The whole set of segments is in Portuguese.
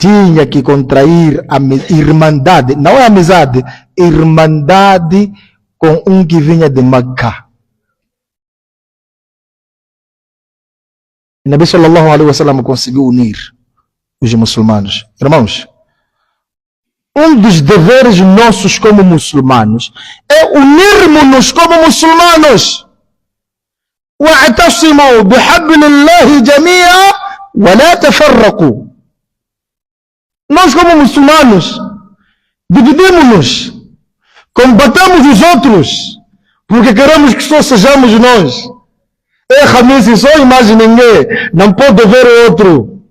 tinha que contrair a irmandade, não é amizade, irmandade com um que vinha de Meca. Nabi sallallahu alaihi wasallam conseguiu unir os muçulmanos. Irmãos, um dos deveres nossos como muçulmanos é unirmos-nos como muçulmanos. وَاعْتَصِمُوا بِحَبْلِ اللَّهِ جَمِيعًا وَلَا تَفَرَّقُوا. Nós como muçulmanos dividimos-nos, combatemos os outros, porque queremos que só sejamos nós. É Khamis, só imagem ninguém, não pode ver o outro.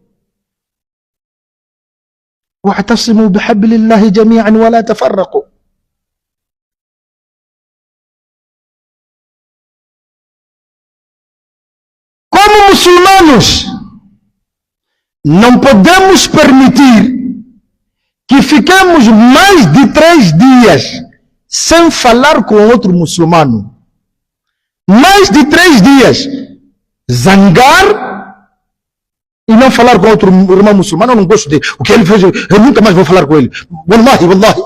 وَاعْتَصِمُوا بِحَبْلِ اللَّهِ جَمِيعًا وَلَا تَفَرَّقُوا. Como muçulmanos, não podemos permitir que fiquemos mais de 3 dias sem falar com outro muçulmano. Mais de 3 dias. Zangar e não falar com outro irmão muçulmano. Eu não gosto dele. O que ele fez, eu nunca mais vou falar com ele. Wallahi, wallahi.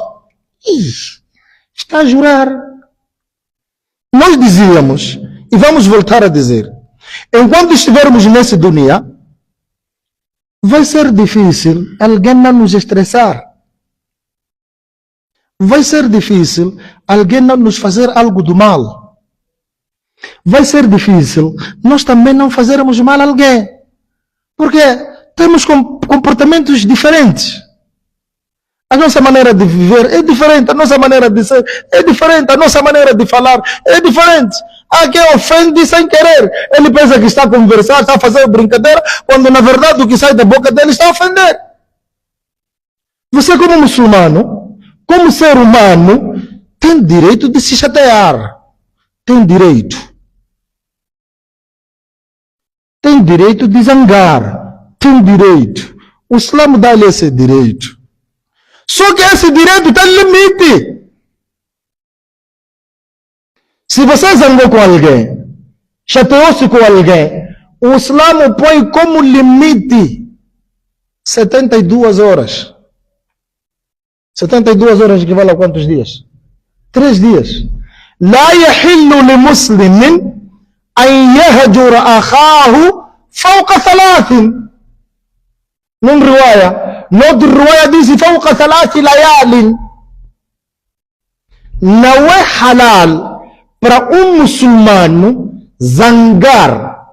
Está a jurar. Nós dizíamos, e vamos voltar a dizer, enquanto estivermos nesse dunia, vai ser difícil alguém não nos estressar. Vai ser difícil alguém não nos fazer algo do mal. Vai ser difícil nós também não fazermos mal a alguém. Porque temos comportamentos diferentes. A nossa maneira de viver é diferente. A nossa maneira de ser é diferente. A nossa maneira de falar é diferente. Há quem ofende sem querer. Ele pensa que está a conversar, está a fazer brincadeira, quando na verdade o que sai da boca dele está a ofender. Você como muçulmano, como ser humano, tem direito de se chatear. Tem direito. Tem direito de zangar. Tem direito. O Islã dá-lhe esse direito. Só que esse direito tem limite. Se você zangou com alguém, chateou-se com alguém, o Islã põe como limite 72 horas. 72 horas equivale a quantos dias? 3 dias. لا يحل لمسلم أن يهجر أخاه فوق 3. من رواية نود الرواية دي فوق 3 ليال. Não é halal para muçulmano zangar,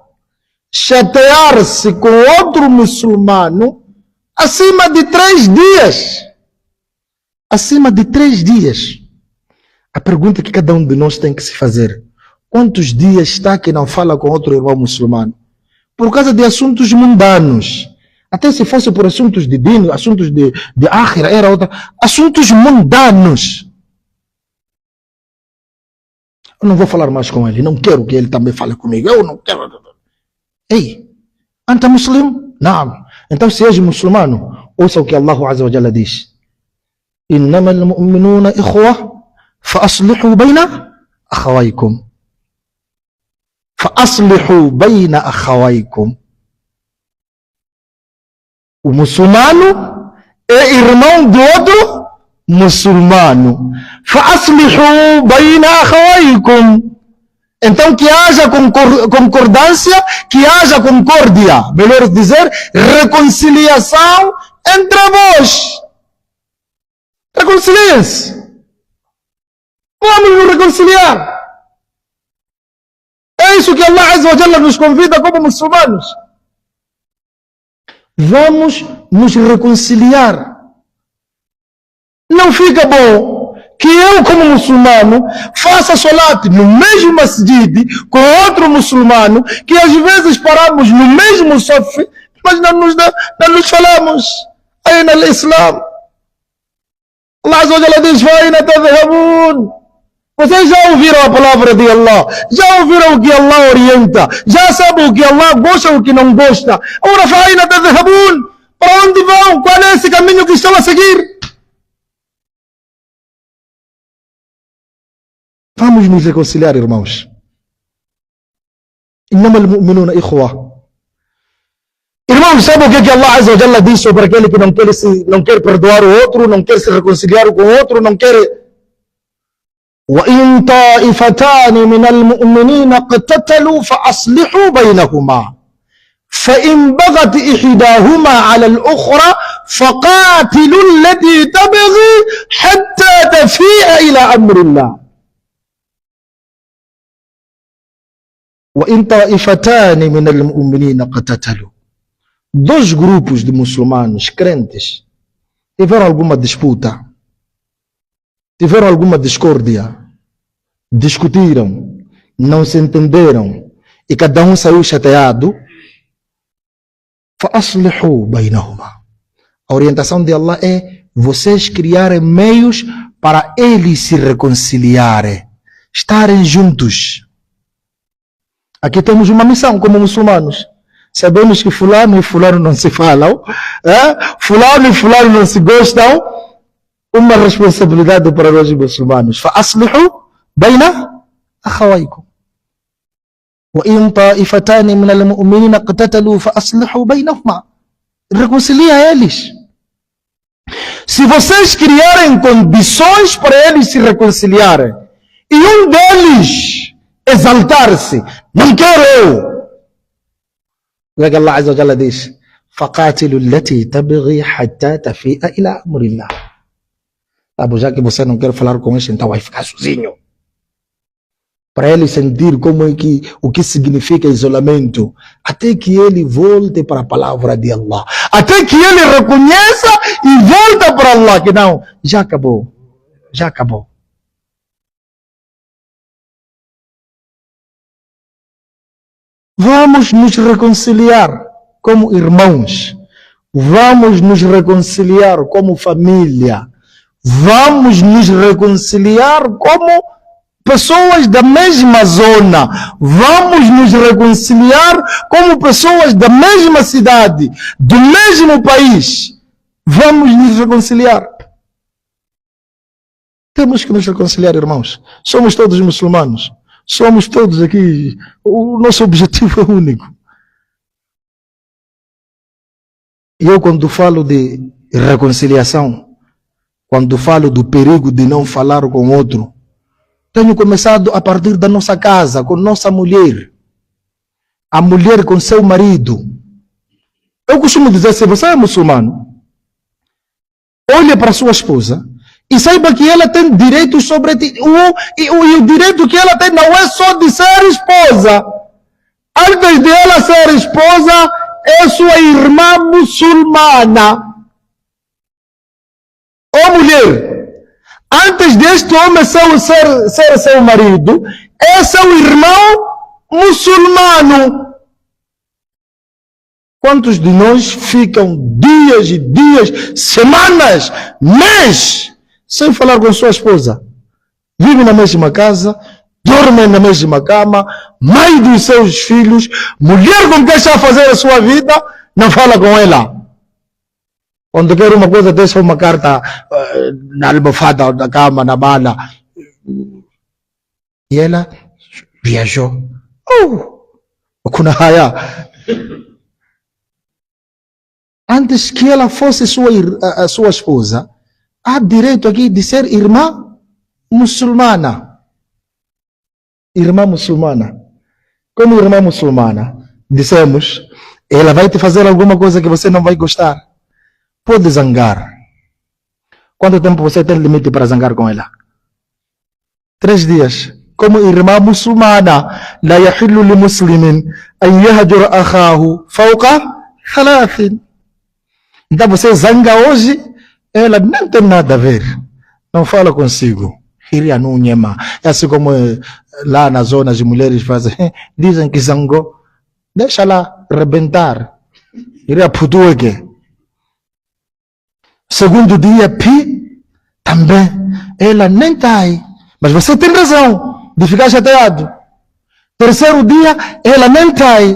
chatear-se com outro muçulmano acima de 3 dias. Acima de 3 dias. A pergunta que cada um de nós tem que se fazer: quantos dias está que não fala com outro irmão muçulmano? Por causa de assuntos mundanos. Até se fosse por assuntos de din, assuntos de akhira, era outra. Assuntos mundanos. Eu não vou falar mais com ele. Não quero que ele também fale comigo. Eu não quero. Ei, anta muslim? Não. Então se és muçulmano, ouça o que Allah Azza wa Jalla diz. إنما المؤمنون إخوة فأصلحوا بين أخويكم. فأصلحوا بين أخويكم. O muçulmano é irmão do outro muçulmano. فأصلحوا بين أخويكم. Então que haja concordância, que haja concórdia, melhor dizer, reconciliação entre vós. Reconciliem-se. Vamos nos reconciliar. É isso que Allah Azza wa Jalla nos convida como muçulmanos. Vamos nos reconciliar. Não fica bom que eu como muçulmano faça salat no mesmo masjid com outro muçulmano, que às vezes paramos no mesmo saf, mas não nos falamos. Aina al-Islam? Allah Azza wa Jalla diz: "Faina tadhhabun." Vocês já ouviram a palavra de Allah? Já ouviram o que Allah orienta? Já sabem o que Allah gosta e o que não gosta? Ora, faina tadhhabun. Para onde vão? Qual é esse caminho que estão a seguir? Vamos nos reconciliar, irmãos. إنما المؤمنون إخوة Irmãos, sabe o que Allah Azza wa Jalla diz sobre aquele que não quer perdoar o outro, não quer se reconciliar com o outro, não quer... وَإِن طَائِفَتَانِ مِنَ الْمُؤْمِنِينَ اقْتَتَلُوا فَأَصْلِحُوا بَيْنَهُمَا فإن بغت إحداهما على الأخرى فقاتلوا التي تبغي حتى تفيء إلى أمر الله وإن طائفتان من المؤمنين اقتتلوا. Dois grupos de muçulmanos crentes tiveram alguma disputa, tiveram alguma discórdia, discutiram, não se entenderam e cada um saiu chateado. فَأَصْلِحُوا بَيْنَهُمَا. A orientação de Allah é vocês criarem meios para eles se reconciliarem, estarem juntos. Aqui temos uma missão como muçulmanos. Sabemos que fulano e fulano não se falam, fulano e fulano não se gostam. Uma responsabilidade para nós muçulmanos. فَأَصْلِحُوا بَيْنَ أَخَوَيْكُمْ وَإِن طَائِفَتَانِ مِنَ الْمُؤْمِنِينَ اقْتَتَلُوا فَأَصْلِحُوا بَيْنَهُمَا. Reconcilia eles. Se vocês criarem condições para eles se reconciliarem e um deles exaltar-se, não quero eu. O que Allah Azza wa Jalla diz? فَقَاتِلُوا الَّتِي تَبْغِي حَتَّى تَفِيءَ إِلَى أَمْرِ اللَّهِ. Já que você não quer falar com ele, então vai ficar sozinho. Para ele sentir como é o que significa isolamento, até que ele volte para a palavra de Allah, até que ele reconheça e volta para Allah, que não, já acabou, já acabou. Vamos nos reconciliar como irmãos, vamos nos reconciliar como família, vamos nos reconciliar como pessoas da mesma zona, vamos nos reconciliar como pessoas da mesma cidade, do mesmo país, vamos nos reconciliar. Temos que nos reconciliar, irmãos. Somos todos muçulmanos, somos todos aqui, o nosso objetivo é único. E eu, quando falo de reconciliação, quando falo do perigo de não falar com outro, tenho começado a partir da nossa casa, com nossa mulher. A mulher com seu marido. Eu costumo dizer, se você é muçulmano, olhe para sua esposa e saiba que ela tem direitos sobre ti. E o direito que ela tem não é só de ser esposa. Antes de ela ser esposa, é sua irmã muçulmana. Ô mulher, antes deste homem ser seu marido, é seu irmão muçulmano. Quantos de nós ficam dias e dias, semanas, meses, sem falar com sua esposa? Vivem na mesma casa, dormem na mesma cama, mãe dos seus filhos, mulher com quem está a fazer a sua vida, não fala com ela. Quando quer uma coisa, deixa uma carta na almofada da cama, na mala. E ela viajou. Kuna haya. Antes que ela fosse sua esposa, há direito aqui de ser irmã muçulmana. Irmã muçulmana. Como irmã muçulmana, dissemos, ela vai te fazer alguma coisa que você não vai gostar. Pode zangar. Quanto tempo você tem limite para zangar com ela? 3 dias. Como irmã muçulmana, la yahillu li muslimin an yahjura akhahu fawqa 3. Então você zanga hoje, ela não tem nada a ver. Não fala consigo. Iria não nhema. É assim como lá nas zonas de mulheres fazem, dizem que zangou. Deixa lá rebentar. Iria putueke. Segundo dia, também, ela nem está aí. Mas você tem razão de ficar chateado. Terceiro dia, ela nem está aí.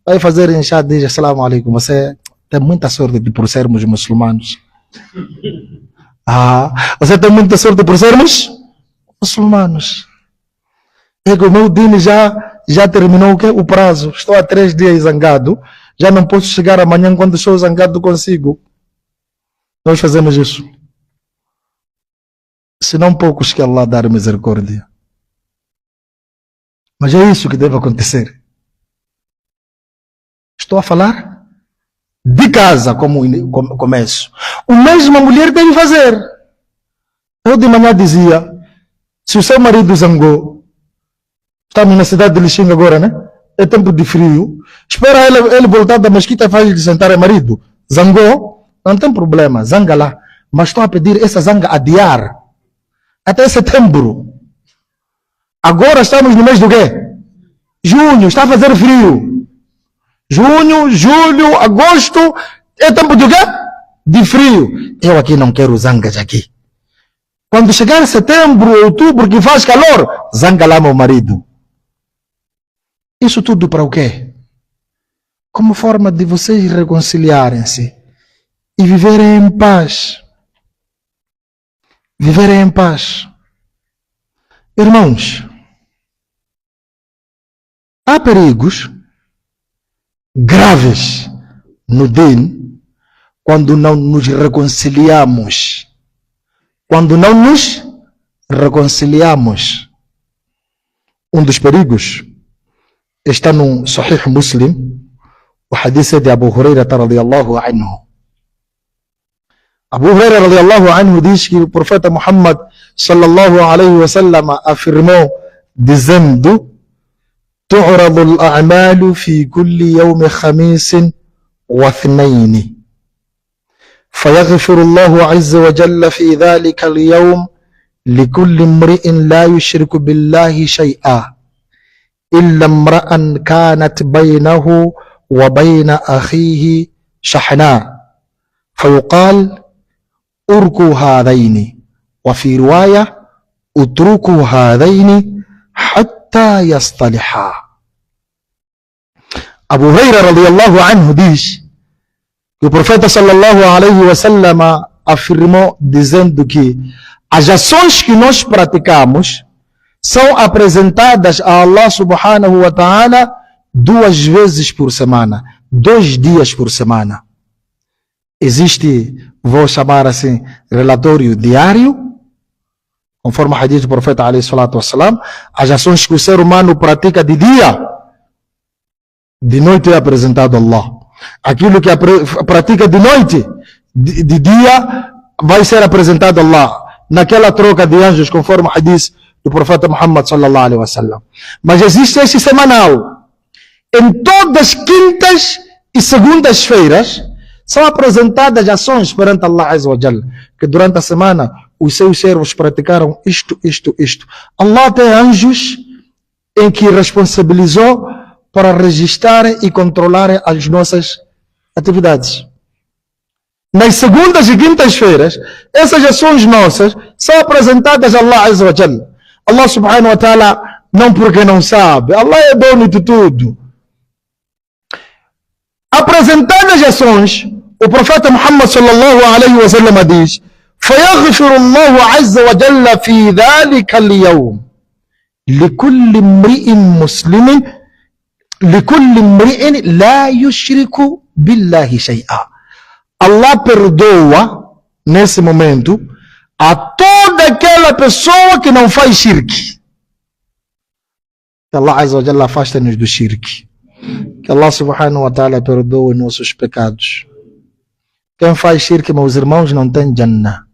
Vai fazer enxada e diz, assalamu alaikum, você tem muita sorte por sermos muçulmanos. Você tem muita sorte por sermos muçulmanos. É que o meu dini já terminou o prazo. Estou há 3 dias zangado. Já não posso chegar amanhã quando estou zangado consigo. Nós fazemos isso. Senão poucos que Allah dar misericórdia. Mas é isso que deve acontecer. Estou a falar de casa como começo. O mesmo a mulher deve fazer. Eu de manhã dizia, se o seu marido zangou, estamos na cidade de Lixinga agora, né? É tempo de frio. Espera ele voltar da mesquita e faz de sentar marido. Zangou? Não tem problema, zanga lá. Mas estou a pedir essa zanga a adiar. Até setembro. Agora estamos no mês do quê? Junho, está a fazer frio. Junho, julho, agosto, é tempo de quê? De frio. Eu aqui não quero zangas aqui. Quando chegar setembro, outubro, que faz calor, zanga lá meu marido. Isso tudo para o quê? Como forma de vocês reconciliarem-se e viverem em paz. Viverem em paz. Irmãos, há perigos graves no din quando não nos reconciliamos. Quando não nos reconciliamos. Um dos perigos está no Sahih Muslim, o hadith de Abu Huraira radiyallahu anhu. Abu Huraira radiyallahu anhu diz que o profeta Muhammad sallallahu alaihi wasallam afirmou dizendo: تعرض الأعمال في كل يوم خميس واثنين فيغفر الله عز وجل في ذلك اليوم لكل امرئ لا يشرك بالله شيئا إلا امرأ كانت بينه وبين أخيه شحناء فيقال اركوا هذين وفي رواية اتركوا هذين حتى يصطلحا. Abu Huraira radiyallahu anhu diz que o profeta sallallahu alaihi wasallam afirmou dizendo que as ações que nós praticamos são apresentadas a Allah subhanahu wa ta'ala 2 vezes por semana, 2 dias por semana. Existe, vou chamar assim, relatório diário, conforme o hadith do profeta alayhi salatu wassalam, as ações que o ser humano pratica de dia, de noite é apresentado a Allah. Aquilo que pratica de noite, de dia, vai ser apresentado a Allah. Naquela troca de anjos, conforme o hadith do profeta Muhammad sallallahu alaihi wasallam. Mas existe esse semanal. Em todas as quintas e segundas-feiras, são apresentadas ações perante Allah Azza wa Jalla, que durante a semana os seus servos praticaram isto. Allah tem anjos em que responsabilizou para registrarem e controlarem as nossas atividades. Nas segundas e quintas-feiras, essas ações nossas são apresentadas a Allah Azza wa Jalla. Allah subhanahu wa ta'ala, não porque não sabe, Allah é dono de tudo. Apresentadas as ações, o profeta Muhammad sallallahu alaihi wa sallam diz: فيغفر الله عز وجل في ذلك اليوم لكل امرئ مسلم لكل امرئ لا يشرك بالله شيئا. Allah perdoa nesse momento a toda aquela pessoa que não faz shirk. Que Allah Azza wa Jalla afasta-nos do shirk. Que Allah subhanahu wa ta'ala perdoe nossos pecados. Quem faz shirk, meus irmãos, não tem Jannah.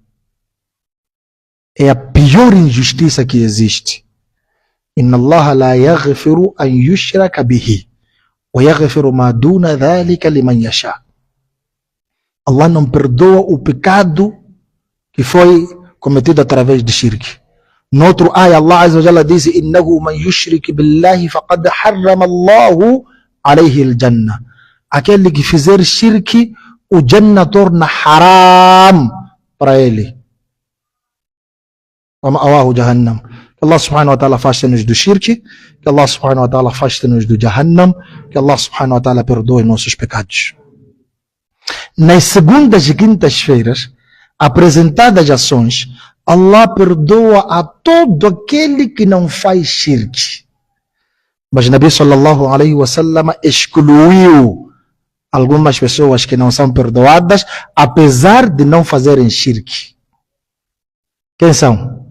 É a pior injustiça que existe. Inna Allah la yaghfiru an yushraka bihi wa yaghfiru ma duna dhalika liman yasha. Allah não perdoa o pecado que foi cometido através de shirk. No outro ayah, Allah Azza wa Jalla diz: innahu man yushrik billahi faqad harrama Allahu alayhi al-jannah. Aquele que fizer shirk, o Jannah torna haram para ele. Wa ma'awahu jahannam. Que Allah subhanahu wa ta'ala afaste-nos do shirk, que Allah subhanahu wa ta'ala afaste-nos do jahannam, que Allah subhanahu wa ta'ala perdoe nossos pecados. Nas segundas e quintas-feiras, apresentadas ações, Allah perdoa a todo aquele que não faz shirk. Mas Nabi sallallahu alaihi wa sallam excluiu algumas pessoas que não são perdoadas, apesar de não fazerem shirk. Quem são?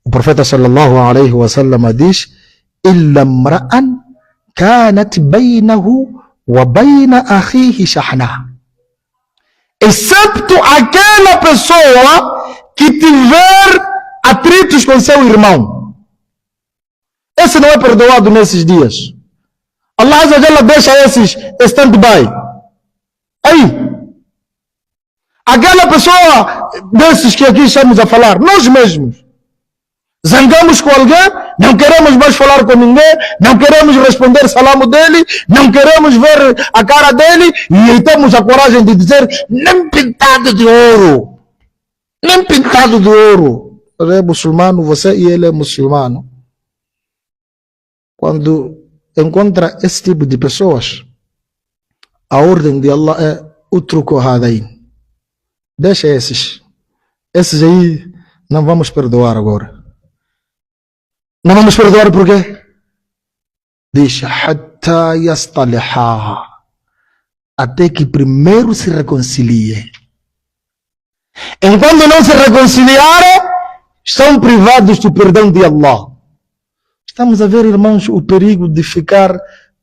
O profeta sallallahu alaihi wasallam diz: illa mra'an kanat bainahu wa baina akhihi shahna. Excepto aquela pessoa que tiver atritos com seu irmão. Esse não é perdoado nesses dias. Allah Azza wa Jalla deixa esses stand-by. Aí, aquela pessoa desses que aqui estamos a falar, nós mesmos, zangamos com alguém, não queremos mais falar com ninguém, não queremos responder salamo dele, não queremos ver a cara dele, e temos a coragem de dizer, nem pintado de ouro, nem pintado de ouro. Ele é muçulmano, você e ele é muçulmano. Quando encontra esse tipo de pessoas, a ordem de Allah é utruku hadain. Deixa esses. Esses aí não vamos perdoar agora. Não vamos perdoar por quê? Diz, hatta yastaliha, até que primeiro se reconcilie. Enquanto não se reconciliarem, estão privados do perdão de Allah. Estamos a ver, irmãos, o perigo de ficar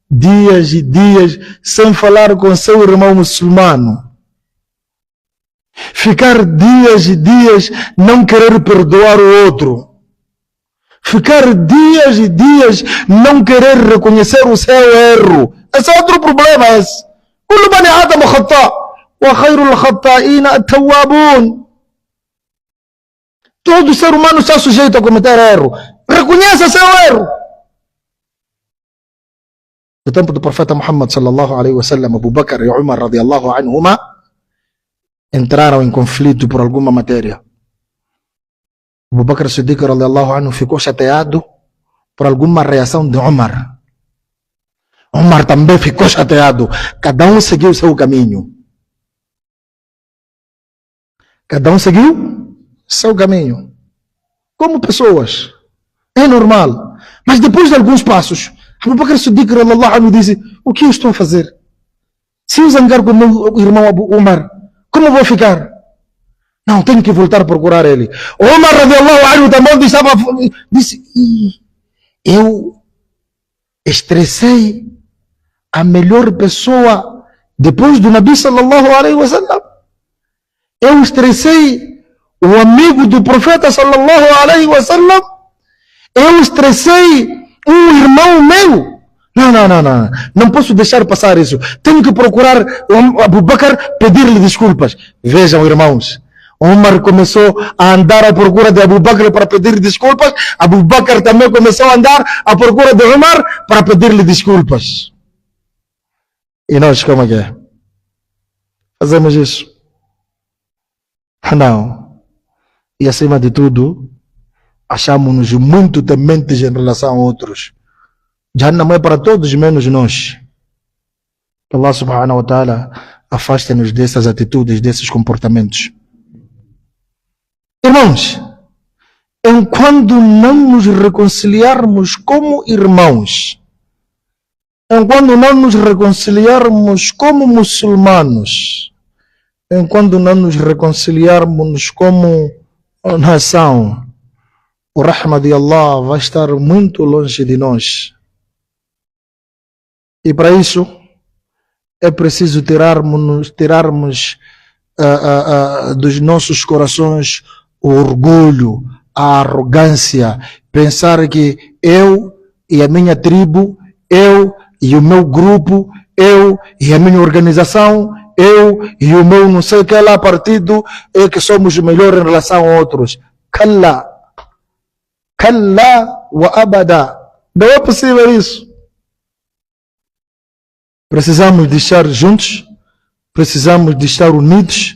dias e dias sem falar com seu irmão muçulmano. Ficar dias e dias não querer perdoar o outro. Ficar dias e dias não querer reconhecer o seu erro. Esse é outro problema. Kullu bani Adam khata wa khairul khata'ina at-tawwabun. Todo ser humano está sujeito a cometer erro. Reconheça seu erro. No tempo do profeta Muhammad sallallahu alaihi wasallam, Abu Bakr e Umar radiyallahu anhuma entraram em conflito por alguma matéria. Abu Bakr Siddiq radiyallahu anhu ficou chateado por alguma reação de Umar. Umar também ficou chateado. Cada um seguiu seu caminho. Cada um seguiu seu caminho. Como pessoas. É normal. Mas depois de alguns passos, Abu Bakr Siddiq radiyallahu anhu disse: o que eu estou a fazer? Se eu zangar com o meu irmão Abu Umar, como vou ficar? Não, tenho que voltar a procurar ele. Umar radiyallahu anhu também disse: eu estressei a melhor pessoa depois do Nabi sallallahu alaihi wasallam. Eu estressei o amigo do profeta sallallahu alaihi wasallam. Eu estressei um irmão meu. Não posso deixar passar isso. Tenho que procurar Abu Bakr, pedir-lhe desculpas. Vejam, irmãos, Umar começou a andar à procura de Abu Bakr para pedir desculpas. Abu Bakr também começou a andar à procura de Umar para pedir-lhe desculpas. E nós, como é que é? Fazemos isso? Não. E acima de tudo, achamos-nos muito tementes em relação a outros. Jahannam é para todos, menos nós. Que Allah subhanahu wa ta'ala afasta-nos dessas atitudes, desses comportamentos. Irmãos, enquanto não nos reconciliarmos como irmãos, enquanto não nos reconciliarmos como muçulmanos, enquanto não nos reconciliarmos como nação, o rahma de Allah vai estar muito longe de nós. E para isso é preciso tirarmos dos nossos corações o orgulho, a arrogância, pensar que eu e a minha tribo, eu e o meu grupo, eu e a minha organização, eu e o meu não sei o que lá partido, é que somos melhores em relação a outros. Kalla wa abada. Não é possível isso. Precisamos de estar juntos, precisamos de estar unidos,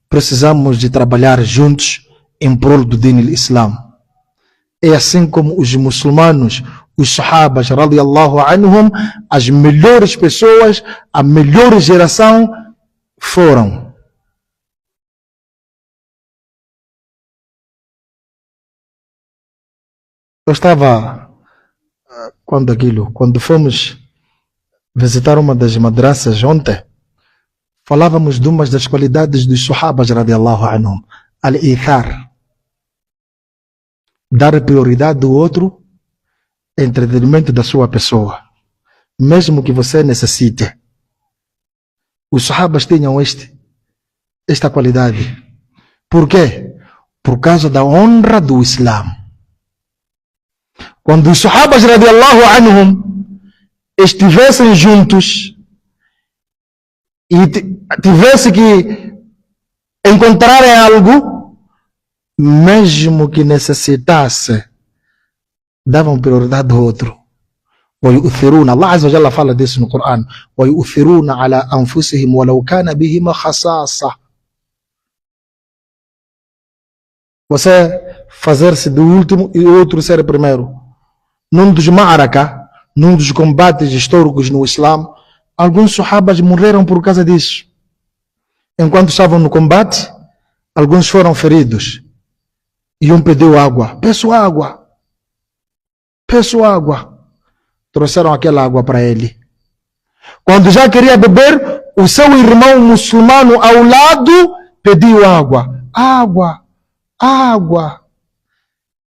precisamos de trabalhar juntos em prol do Din al-Islam. É assim como os muçulmanos, os sahabas, radiyallahu anhum, as melhores pessoas, a melhor geração foram. Eu estava, quando fomos visitar uma das madraças ontem, falávamos de umas das qualidades dos Sahabas radiallahu anhum, al-ithar, dar prioridade do outro em detrimento da sua pessoa, mesmo que você necessite. Os Sahabas tinham esta qualidade. Por quê? Por causa da honra do Islã. Quando os Sahabas radiallahu anhum estivessem juntos e tivesse que encontrarem algo, mesmo que necessitasse, davam prioridade ao outro. Allah Azza wa Jalla fala disso no Coran. وَيُؤْثِرُونَ عَلَىٰ أَنفُسِهِمْ وَلَوْ كَانَ بِهِمْ خَصَاصَةٌ. Você fazer-se do último e o outro ser primeiro. Num dos ma'araka, num dos combates históricos no Islã, alguns sahabas morreram por causa disso. Enquanto estavam no combate, alguns foram feridos. E um pediu água. Peço água. Peço água. Trouxeram aquela água para ele. Quando já queria beber, o seu irmão muçulmano ao lado pediu água. Água. Água.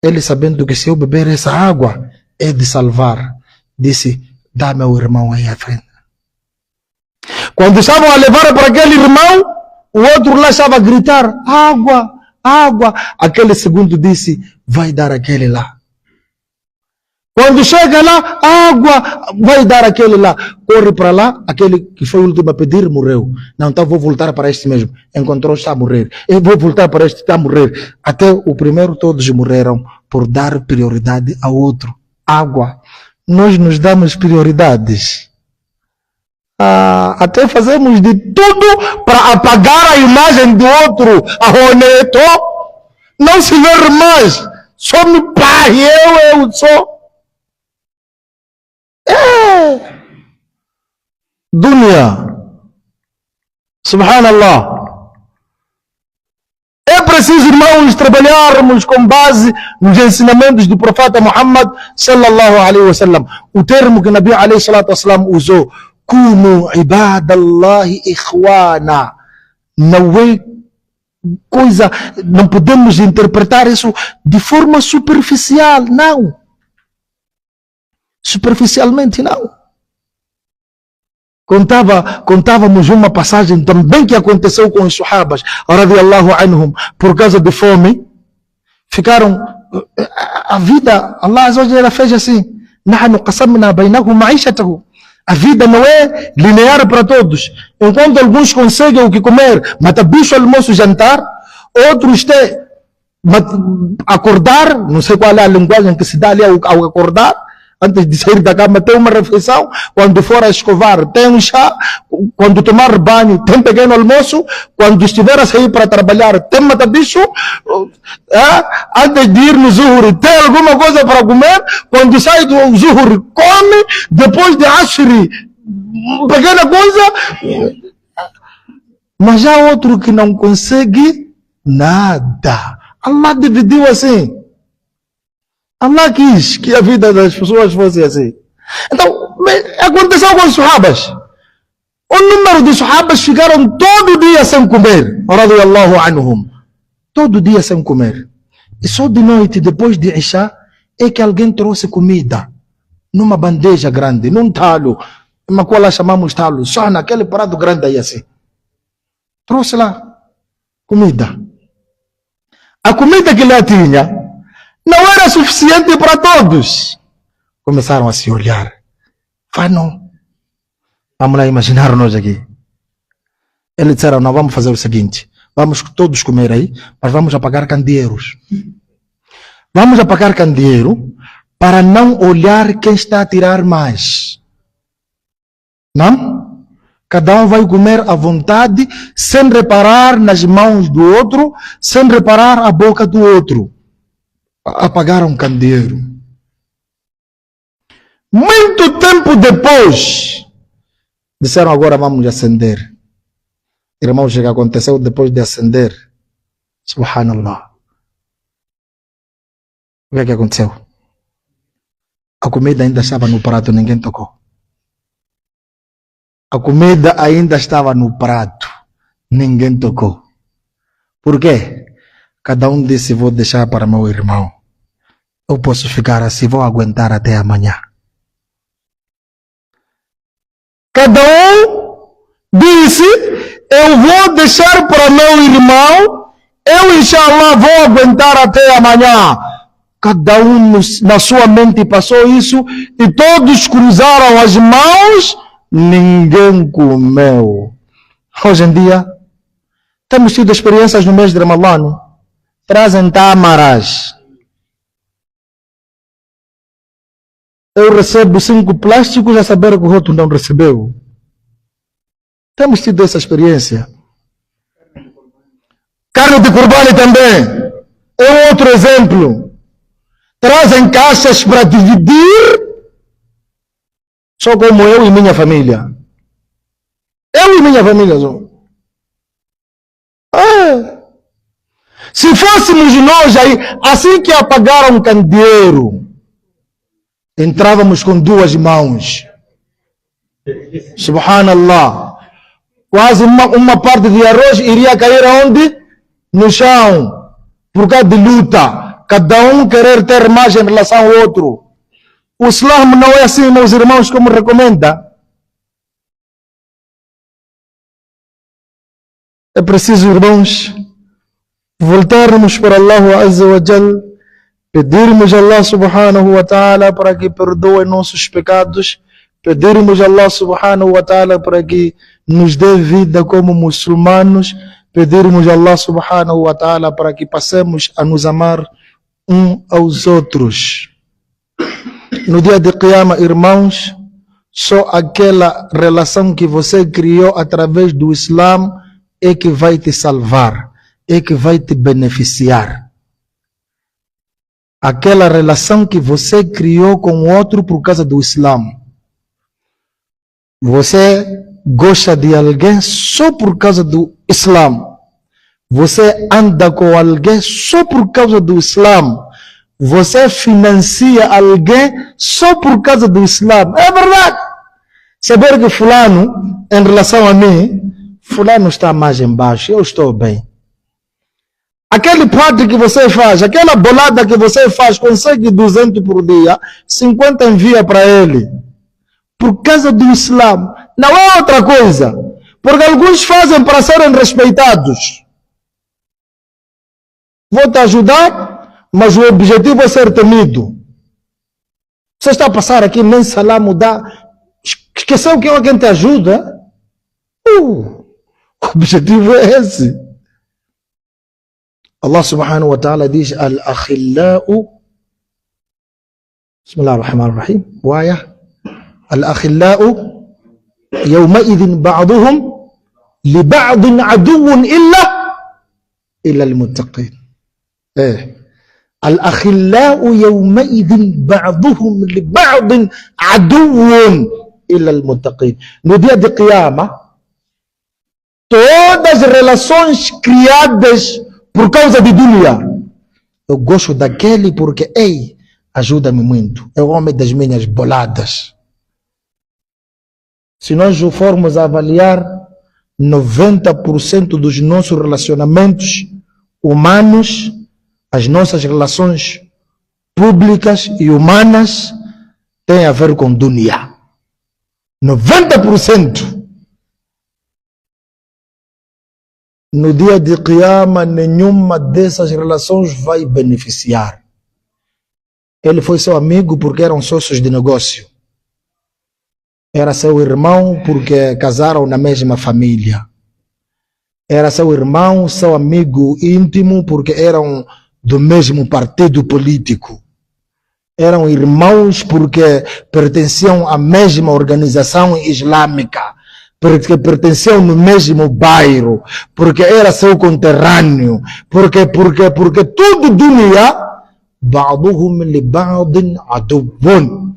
Ele, sabendo que se eu beber essa água é de salvar, disse: dá meu irmão aí à frente. Quando estavam a levar para aquele irmão, o outro lá estava a gritar: água, água. Aquele segundo disse: vai dar aquele lá. Quando chega lá, água, vai dar aquele lá. Corre para lá, aquele que foi o último a pedir morreu. Não, então vou voltar para este mesmo. Encontrou, está a morrer. Eu vou voltar para este, está a morrer. Até o primeiro todos morreram por dar prioridade ao outro. Água. Nós nos damos prioridades. Até fazemos de tudo para apagar a imagem do outro. Arroneto. Não se ver mais. Só me pai, eu sou. Dunya. Subhanallah. É preciso, irmãos, trabalharmos com base nos ensinamentos do profeta Muhammad sallallahu alaihi wasallam. O termo que Nabi alaihi salatu wasallam usou: Kunu ibadallahi ikhwana. Não é coisa, não podemos interpretar isso de forma superficial, não. Superficialmente, não. Contávamos uma passagem também que aconteceu com os Sahabas radiallahu anhum, por causa de fome. Ficaram, a vida, Allah Azza wa Jalla fez assim: nahnu qasamna bainahum ma'ishatahu. A vida não é linear para todos. Enquanto alguns conseguem o que comer, mata bicho, almoço, jantar, outros têm acordar, não sei qual é a linguagem que se dá ali ao acordar. Antes de sair da cama tem uma refeição, quando for a escovar tem um chá, quando tomar banho tem pequeno almoço, quando estiver a sair para trabalhar tem mata-bicho, antes de ir no zuhur tem alguma coisa para comer, quando sai do zuhur come, depois de ashri pequena coisa. Mas já outro que não consegue nada. Allah dividiu assim. Allah quis que a vida das pessoas fosse assim. Então, aconteceu com os Sahabas. O número de Sahabas ficaram todo dia sem comer. Radiyallahu anhum. Todo dia sem comer. E só de noite, depois de Isha, é que alguém trouxe comida. Numa bandeja grande, num talo. Uma qual chamamos talo. Só naquele prato grande aí assim. Trouxe lá comida. A comida que lá tinha não era suficiente para todos. Começaram a se olhar. Não. Vamos lá imaginar nós aqui. Eles disseram: não, vamos fazer o seguinte. Vamos todos comer aí, mas vamos apagar candeeiros. Vamos apagar candeeiro para não olhar quem está a tirar mais. Não? Cada um vai comer à vontade, sem reparar nas mãos do outro, sem reparar a boca do outro. Apagaram um candeeiro. Muito tempo depois, disseram: agora vamos acender. Irmãos, o que aconteceu depois de acender? Subhanallah. O que é que aconteceu? A comida ainda estava no prato, ninguém tocou. A comida ainda estava no prato. Ninguém tocou. Por quê? Cada um disse, vou deixar para meu irmão. Eu posso ficar assim, vou aguentar até amanhã. Cada um disse, eu vou deixar para meu irmão, eu inshallah vou aguentar até amanhã. Cada um na sua mente passou isso e todos cruzaram as mãos, ninguém comeu. Hoje em dia, temos tido experiências no mês de Ramadã. Trazem tamaras. Eu recebo 5 plásticos a saber que o outro não recebeu. Temos tido essa experiência. Carne de Qurbani também. É outro exemplo. Trazem caixas para dividir. Só como eu e minha família. Eu e minha família só. Se fôssemos nós aí, assim que apagaram o candeeiro, entrávamos com 2 mãos. Subhanallah. Quase uma parte de arroz iria cair aonde? No chão. Por causa de luta. Cada um querer ter mais em relação ao outro. O Islã não é assim, meus irmãos, como recomenda. É preciso, irmãos, voltarmos para Allah Azza wa Jal, pedirmos a Allah Subhanahu wa Ta'ala para que perdoe nossos pecados, pedirmos a Allah Subhanahu wa Ta'ala para que nos dê vida como muçulmanos, pedirmos a Allah Subhanahu wa Ta'ala para que passemos a nos amar uns aos outros. No dia de Qiyamah, irmãos, só aquela relação que você criou através do Islã é que vai te salvar, é que vai te beneficiar. Aquela relação que você criou com o outro por causa do Islã. Você gosta de alguém só por causa do Islã. Você anda com alguém só por causa do Islã. Você financia alguém só por causa do Islã. É verdade. Saber que fulano, em relação a mim, fulano está mais embaixo, eu estou bem. Aquele prato que você faz, aquela bolada que você faz, consegue 200 por dia, 50 envia para ele. Por causa do Islã. Não é outra coisa. Porque alguns fazem para serem respeitados. Vou te ajudar, mas o objetivo é ser temido. Você está a passar aqui, nem salam dá. Esqueceu que alguém te ajuda? O objetivo é esse. Allah subhanahu wa ta'ala diz: Al-akhillau. Bismillah ar-Rahman ar-Rahim. Waya. Al-akhillau. Yawma'idhin ba'duhum li ba'din aduwwun illa al-muttaqin. Al-akhillau yawma'idhin ba'duhum li ba'din aduwwun illa al-muttaqin. No dia de Qiyamah, todas as relações criadas por causa de dunya, eu gosto daquele porque, ajuda-me muito, é o homem das minhas boladas. Se nós formos avaliar 90% dos nossos relacionamentos humanos, as nossas relações públicas e humanas têm a ver com dunya. 90%. No dia de Qiyamah, nenhuma dessas relações vai beneficiar. Ele foi seu amigo porque eram sócios de negócio. Era seu irmão porque casaram na mesma família. Era seu irmão, seu amigo íntimo porque eram do mesmo partido político. Eram irmãos porque pertenciam à mesma organização islâmica. Porque pertenciam no mesmo bairro, porque era seu conterrâneo, porque tudo dunya, ba'duhum li ba'din aduwwun.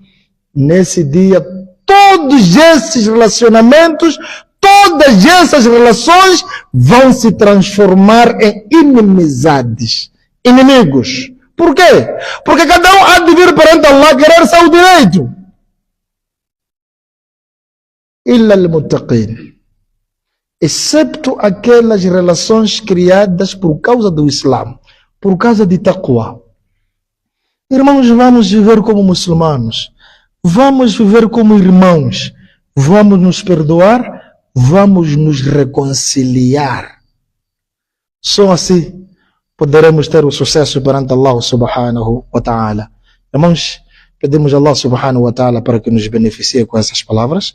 Nesse dia, todos esses relacionamentos, todas essas relações vão se transformar em inimizades, inimigos. Por quê? Porque cada um há de vir perante Allah querer seu direito. illa al-muttaqin. Excepto aquelas relações criadas por causa do Islã, por causa de taqwa. Irmãos, vamos viver como muçulmanos, vamos viver como irmãos, vamos nos perdoar, vamos nos reconciliar. Só assim poderemos ter o sucesso perante Allah subhanahu wa ta'ala. Irmãos, pedimos a Allah subhanahu wa ta'ala para que nos beneficie com essas palavras.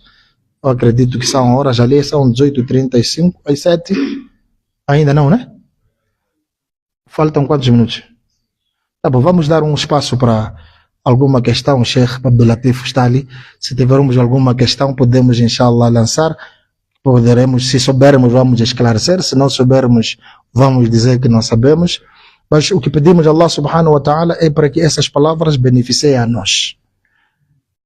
Eu acredito que são horas ali, são 18h35, às 7. Ainda não, né? Faltam quantos minutos? Tá bom, vamos dar um espaço para alguma questão. O Sheikh Abdul Latif está ali. Se tivermos alguma questão, podemos, inshallah, lançar. Poderemos, se soubermos, vamos esclarecer. Se não soubermos, vamos dizer que não sabemos. Mas o que pedimos a Allah subhanahu wa ta'ala é para que essas palavras beneficiem a nós.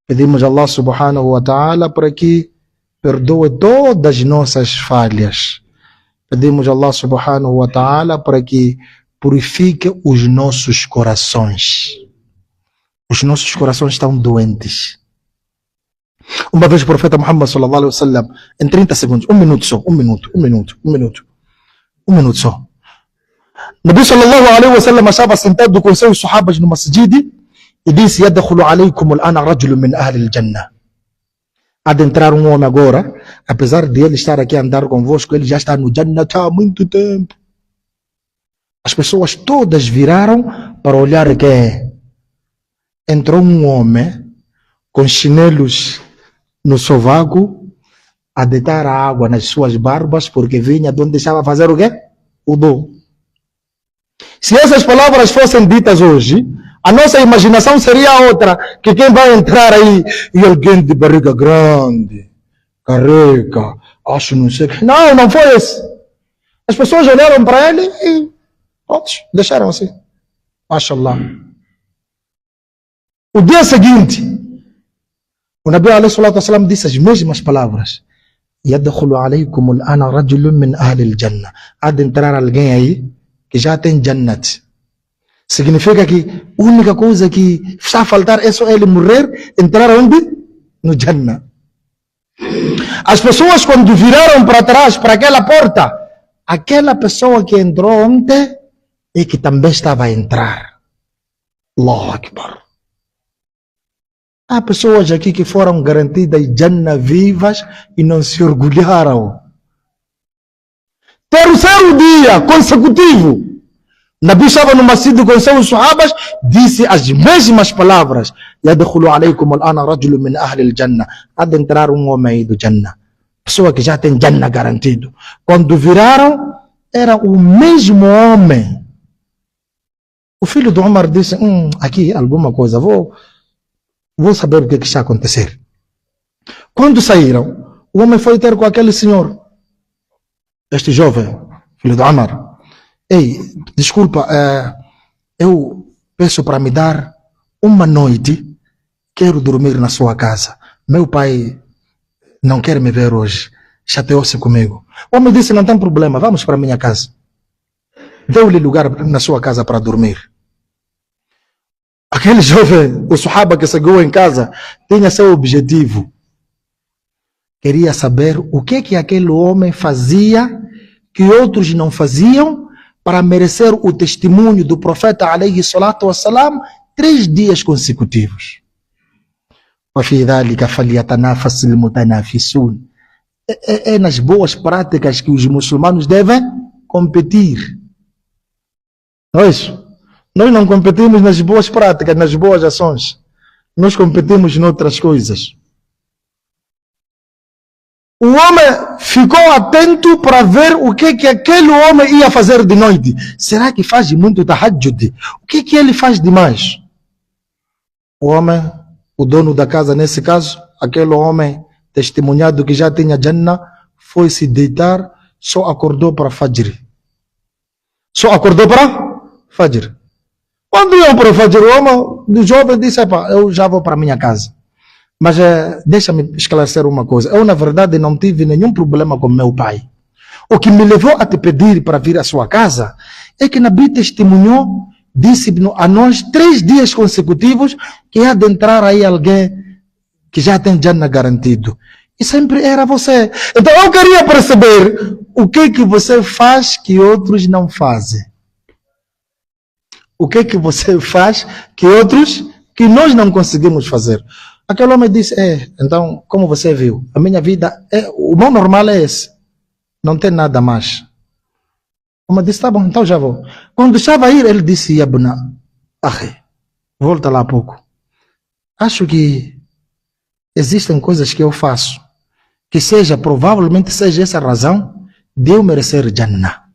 Pedimos a Allah subhanahu wa ta'ala para que perdoe todas as nossas falhas. Pedimos a Allah subhanahu wa ta'ala para que purifique os nossos corações. Os nossos corações estão doentes. Uma vez o profeta Muhammad sallallahu alaihi wasallam, em 30 segundos, um minuto só, um minuto só. Nabi sallallahu alaihi wasallam estava sentado com seus sahabas no masjid e disse: "Yadkhulu alaykum al-ana rajulun min ahli al-jannah." Há de entrar um homem agora, apesar de ele estar aqui a andar convosco, ele já está no Jannah há muito tempo. As pessoas todas viraram para olhar quem. Entrou um homem com chinelos no sovaco a deitar a água nas suas barbas porque vinha de onde estava a fazer o quê? O dom. Se essas palavras fossem ditas hoje, a nossa imaginação seria outra, que quem vai entrar aí e alguém de barriga grande, careca, acho não sei o que. Não, não foi esse. As pessoas olharam para ele e pronto, deixaram assim. Mashallah. O dia seguinte, o Nabi alaihi salatu wasalam disse as mesmas palavras. Yadkhulu alaykum al-ana rajulun min ahli al-jannah. Há de entrar alguém aí que já tem Jannat. Significa que a única coisa que está a faltar é só ele morrer, entrar onde? No Jannah. As pessoas quando viraram para trás, para aquela porta, aquela pessoa que entrou ontem e que também estava a entrar. Allahu Akbar. Há pessoas aqui que foram garantidas Jannah vivas e não se orgulharam. Terceiro dia consecutivo, Nabi estava no masjid com seus sahabas, disse as mesmas palavras: Yadkhulu alaykum al-ana rajulun min ahli al-jannah. Há de entrar um homem aí do Jannah, pessoa que já tem Jannah garantido. Quando viraram, era o mesmo homem. O filho do Omar disse: aqui alguma coisa, vou saber o que está a acontecer. Quando saíram, o homem foi ter com aquele senhor, este jovem, filho do Omar. Ei, desculpa, eu peço para me dar uma noite, quero dormir na sua casa. Meu pai não quer me ver hoje, chateou-se comigo. O homem disse: não tem problema, vamos para a minha casa. Deu-lhe lugar na sua casa para dormir. Aquele jovem, o sahaba que chegou em casa, tinha seu objetivo. Queria saber o que aquele homem fazia que outros não faziam para merecer o testemunho do profeta alayhi salatu wassalam 3 dias consecutivos. وَفِي ذَلِكَ فَلْيَتَنَافَسِ الْمُتَنَافِسُونَ. É nas boas práticas que os muçulmanos devem competir. Não é isso? Nós não competimos nas boas práticas, nas boas ações. Nós competimos em outras coisas. O homem ficou atento para ver o que aquele homem ia fazer de noite. Será que faz muito tahajjud? O que ele faz demais? O homem, o dono da casa nesse caso, aquele homem testemunhado que já tinha Jannah, foi se deitar, só acordou para Fajr. Só acordou para Fajr. Quando iam para o Fajr, o homem do jovem disse: eu já vou para a minha casa. Mas deixa-me esclarecer uma coisa. Eu, na verdade, não tive nenhum problema com meu pai. O que me levou a te pedir para vir à sua casa é que Nabi testemunhou, disse a nós 3 dias consecutivos que há de entrar aí alguém que já tem Jannah garantido. E sempre era você. Então eu queria perceber o que você faz que outros não fazem. O que você faz que que nós não conseguimos fazer. Aquele homem disse, então, como você viu, a minha vida, o meu normal é esse. Não tem nada mais. O homem disse, tá bom, então já vou. Quando estava a ir, ele disse, Yabna, volta lá a pouco. Acho que existem coisas que eu faço, que provavelmente seja essa a razão de eu merecer Jannah.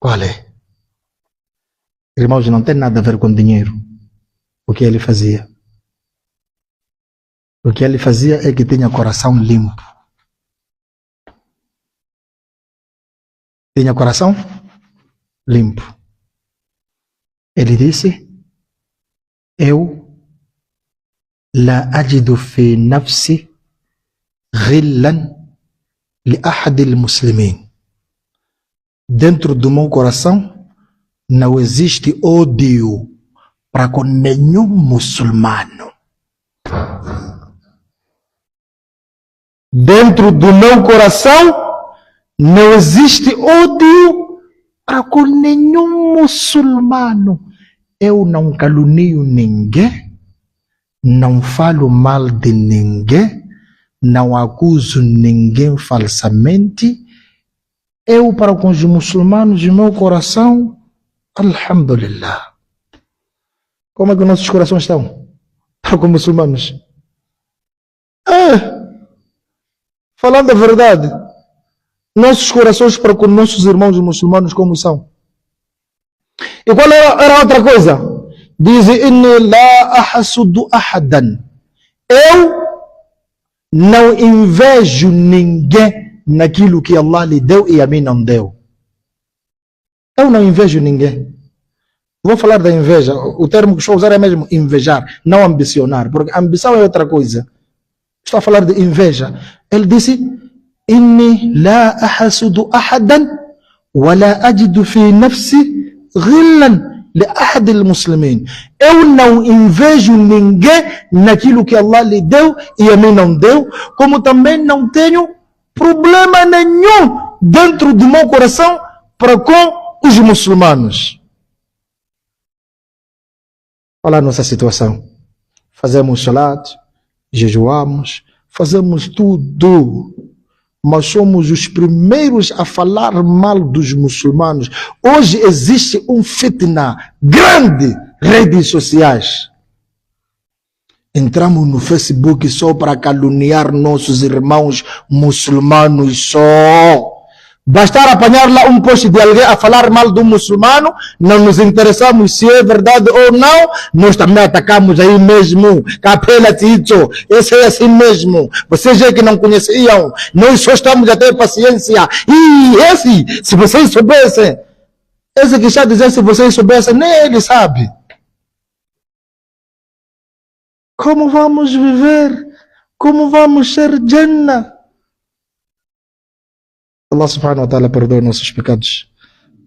Qual é? Irmãos, não tem nada a ver com dinheiro. O que ele fazia? O que ele fazia é que tinha coração limpo. Tinha coração limpo. Ele disse, eu la ajidu fi nafsi ghillan li ahad al-muslimin. Dentro do meu coração não existe ódio para com nenhum muçulmano. Dentro do meu coração não existe ódio para com nenhum muçulmano. Eu não calunio ninguém, não falo mal de ninguém, não acuso ninguém falsamente. Eu, para com os muçulmanos, de meu coração, alhamdulillah. Como é que nossos corações estão para com muçulmanos? Falando a verdade, nossos corações para com nossos irmãos muçulmanos como são? E qual era a outra coisa? Diz, inni la ahasudu ahadan. Eu não invejo ninguém naquilo que Allah lhe deu e a mim não deu. Eu não invejo ninguém. Vou falar da inveja. O termo que estou a usar é mesmo invejar, não ambicionar, porque ambição é outra coisa. Estou a falar de inveja. Ele disse, inni la ahasudu ahadan wa la ajidu fi nafsi ghillan li ahad al-muslimin. Eu não invejo ninguém naquilo que Allah lhe deu e a mim não deu, como também não tenho problema nenhum dentro do meu coração para com os muçulmanos. Olha a nossa situação. Fazemos salat, jejuamos, fazemos tudo, mas somos os primeiros a falar mal dos muçulmanos. Hoje existe um fitna grande, redes sociais. Entramos no Facebook só para caluniar nossos irmãos muçulmanos só. Bastar apanhar lá um post de alguém a falar mal do muçulmano, não nos interessamos se é verdade ou não, nós também atacamos aí mesmo. Capela Tito, esse é assim mesmo. Vocês é que não conheciam, nós só estamos a ter paciência. E esse, se vocês soubessem, esse que está dizendo se vocês soubessem, nem ele sabe. Como vamos viver? Como vamos ser Jannah? Allah subhanahu wa ta'ala perdoe nossos pecados.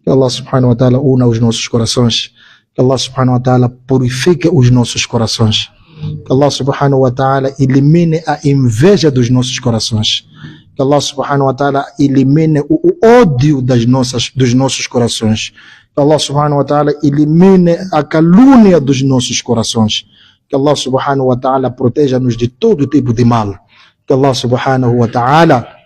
Que Allah subhanahu wa ta'ala una os nossos corações. Que Allah subhanahu wa ta'ala purifique os nossos corações. Que Allah subhanahu wa ta'ala elimine a inveja dos nossos corações. Que Allah subhanahu wa ta'ala elimine o ódio dos nossos corações. Que Allah subhanahu wa ta'ala elimine a calúnia dos nossos corações. Que Allah subhanahu wa ta'ala proteja-nos de todo tipo de mal. Que Allah subhanahu wa ta'ala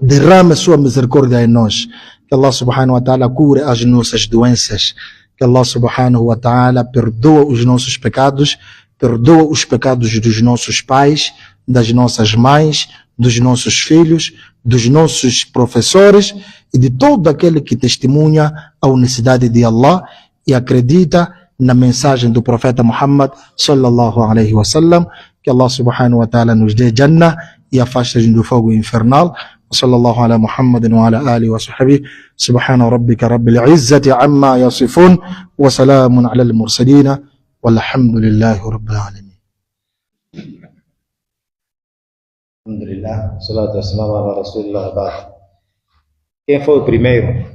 derrame sua misericórdia em nós. Que Allah subhanahu wa ta'ala cure as nossas doenças. Que Allah subhanahu wa ta'ala perdoa os nossos pecados, perdoa os pecados dos nossos pais, das nossas mães, dos nossos filhos, dos nossos professores e de todo aquele que testemunha a unicidade de Allah e acredita na mensagem do profeta Muhammad sallallahu alaihi wasallam. Que Allah subhanahu wa ta'ala nos dê Jannah e afaste-nos do fogo infernal. وصلى الله على محمد وعلى آله وصحبه سبحان ربك رب العزة عما يصفون وسلام على المرسلين والحمد لله رب العالمين. الحمد لله والصلاة والسلام على رسول الله بعد. Quem foi o primeiro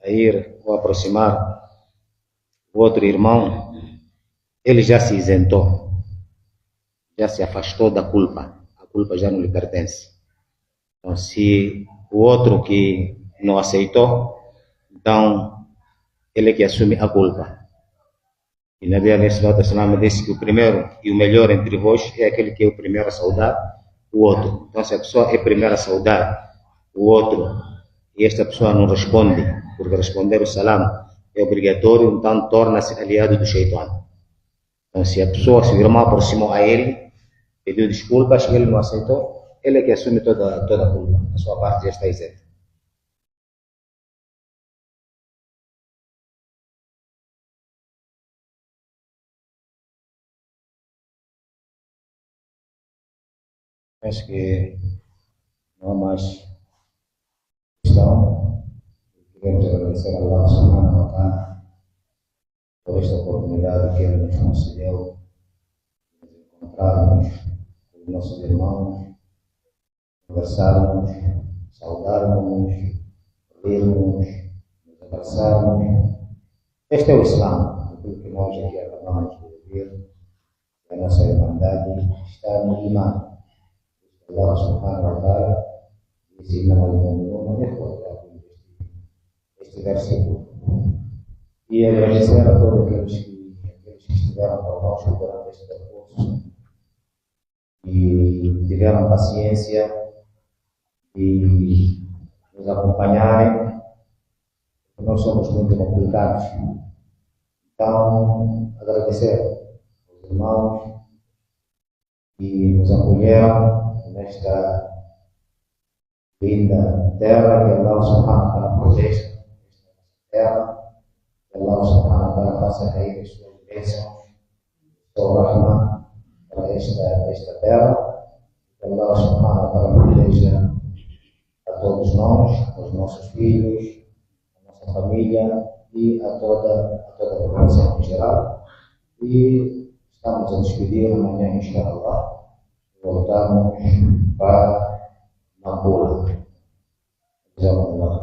a ir ou aproximar o outro irmão, ele já se isentou, já se afastou da culpa. A culpa já não lhe pertence. Então, se o outro que não aceitou, então ele que assume a culpa. E Nabi Alaihi disse que o primeiro e o melhor entre vós é aquele que é o primeiro a saudar o outro. Então, se a pessoa é a primeira a saudar o outro e esta pessoa não responde, porque responder o salam é obrigatório, então torna-se aliado do Shaitan. Então, se a pessoa, se o irmão aproximou a ele, pediu desculpas, ele não aceitou, ele é que assume toda a culpa. A sua parte já está isenta. Acho que não há mais questão. Queremos agradecer a Allah Subhanahu wa Ta'ala por esta oportunidade que Ele nos concedeu de nos encontrarmos com os nossos irmãos, conversarmos, saudarmos, rirmos, nos abraçarmos. Este é o Islã, aquilo que nós aqui acabamos de ouvir. A nossa irmandade está no imã. Allah Subhanahu wa Ta'ala disse: este versículo. E agradecer a todos aqueles que estiveram conosco durante este percurso e tiveram paciência de nos acompanharem, porque nós somos muito complicados. Então, agradecer aos irmãos que nos acolheram nesta linda terra, que Allah Subhanahu wa Ta'ala proteja esta terra, que Allah Subhanahu wa Ta'ala faça cair as suas bênçãos, sua rahma para esta terra, que Allah Subhanahu wa Ta'ala proteja a todos nós, aos nossos filhos, a nossa família e a toda a população em geral. E estamos a despedir amanhã, inshallah. Voltamos para Nampula. Jazakumullah.